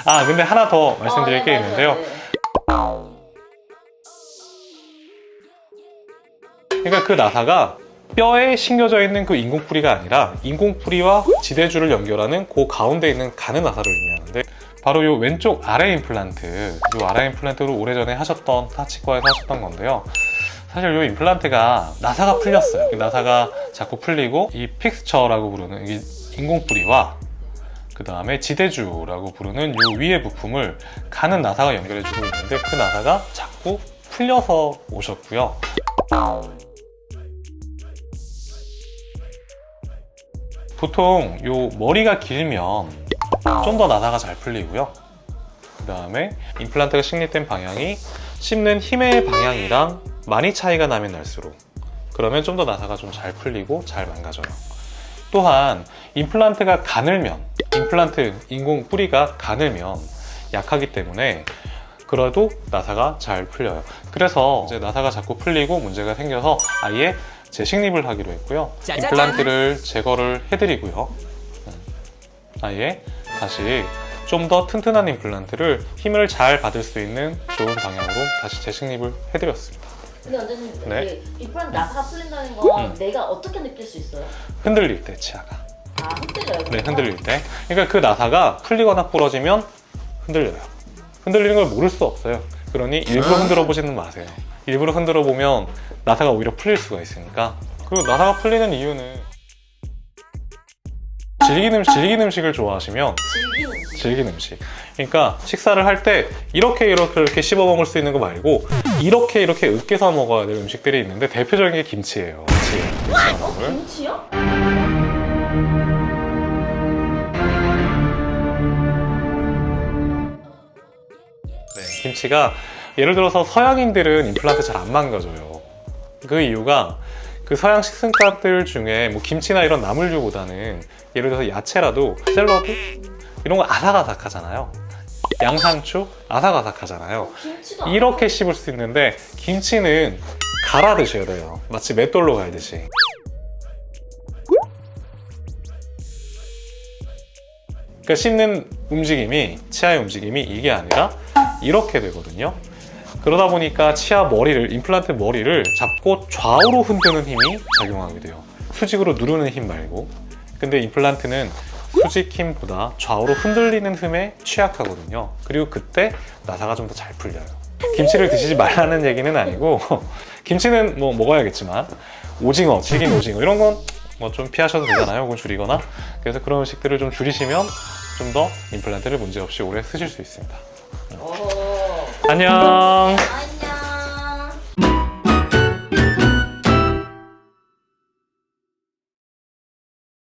아, 근데 하나 더 말씀드릴 게 있는데요. 그러니까 그 나사가 뼈에 심겨져 있는 그 인공뿌리가 아니라 인공뿌리와 지대줄을 연결하는 그 가운데 있는 가는 나사를 의미하는데, 바로 이 왼쪽 아래 임플란트, 이 아래 임플란트로 오래전에 하셨던 타치과에서 하셨던 건데요. 사실 이 임플란트가 나사가 풀렸어요. 나사가 자꾸 풀리고 이 픽스처라고 부르는 이 인공뿌리와 그 다음에 지대주라고 부르는 이 위에 부품을 가는 나사가 연결해주고 있는데, 그 나사가 자꾸 풀려서 오셨고요. 보통 요 머리가 길면 좀 더 나사가 잘 풀리고요. 그 다음에 임플란트가 식립된 방향이 씹는 힘의 방향이랑 많이 차이가 나면 날수록, 그러면 좀 더 나사가 좀 잘 풀리고 잘 망가져요. 또한 임플란트가 가늘면, 임플란트 인공 뿌리가 가늘면 약하기 때문에 그래도 나사가 잘 풀려요. 그래서 이제 나사가 자꾸 풀리고 문제가 생겨서 아예 재식립을 하기로 했고요. 짜자잔! 임플란트를 제거를 해드리고요. 아예 다시 좀 더 튼튼한 임플란트를 힘을 잘 받을 수 있는 좋은 방향으로 다시 재식립을 해드렸습니다. 근데 원장님, 네. 임플란트 나사가 풀린다는 건 내가 어떻게 느낄 수 있어요? 흔들릴 때 치아가. 아, 흔들려요? 네, 흔들릴 때. 그러니까 그 나사가 풀리거나 부러지면 흔들려요. 흔들리는 걸 모를 수 없어요. 그러니 일부러 흔들어 보지는 마세요. 일부러 흔들어 보면 나사가 오히려 풀릴 수가 있으니까. 그리고 나사가 풀리는 이유는 질긴 음식을 좋아하시면, 질긴 음식. 그러니까 식사를 할 때 이렇게 씹어 먹을 수 있는 거 말고 이렇게 으깨서 먹어야 될 음식들이 있는데, 대표적인 게 김치예요. 김치요? 네, 김치가 예를 들어서 서양인들은 임플란트 잘 안 망가져요. 그 이유가 그 서양 식습관들 중에 뭐 김치나 이런 나물류보다는 예를 들어서 야채라도 샐러드 이런 거 아삭아삭하잖아요. 양상추 아삭아삭하잖아요. 김치가 이렇게 씹을 수 있는데 김치는 갈아 드셔야 돼요. 마치 맷돌로 갈듯이. 그러니까 씹는 움직임이, 치아의 움직임이 이게 아니라 이렇게 되거든요. 그러다 보니까 치아 머리를, 임플란트 머리를 잡고 좌우로 흔드는 힘이 작용하게 돼요. 수직으로 누르는 힘 말고. 근데 임플란트는 수직 힘보다 좌우로 흔들리는 힘에 취약하거든요. 그리고 그때 나사가 좀 더 잘 풀려요. 김치를 드시지 말라는 얘기는 아니고, 김치는 뭐 먹어야겠지만 오징어, 질긴 오징어 이런 건 뭐 좀 피하셔도 되잖아요. 혹은 줄이거나. 그래서 그런 음식들을 좀 줄이시면 좀 더 임플란트를 문제없이 오래 쓰실 수 있습니다. 안녕.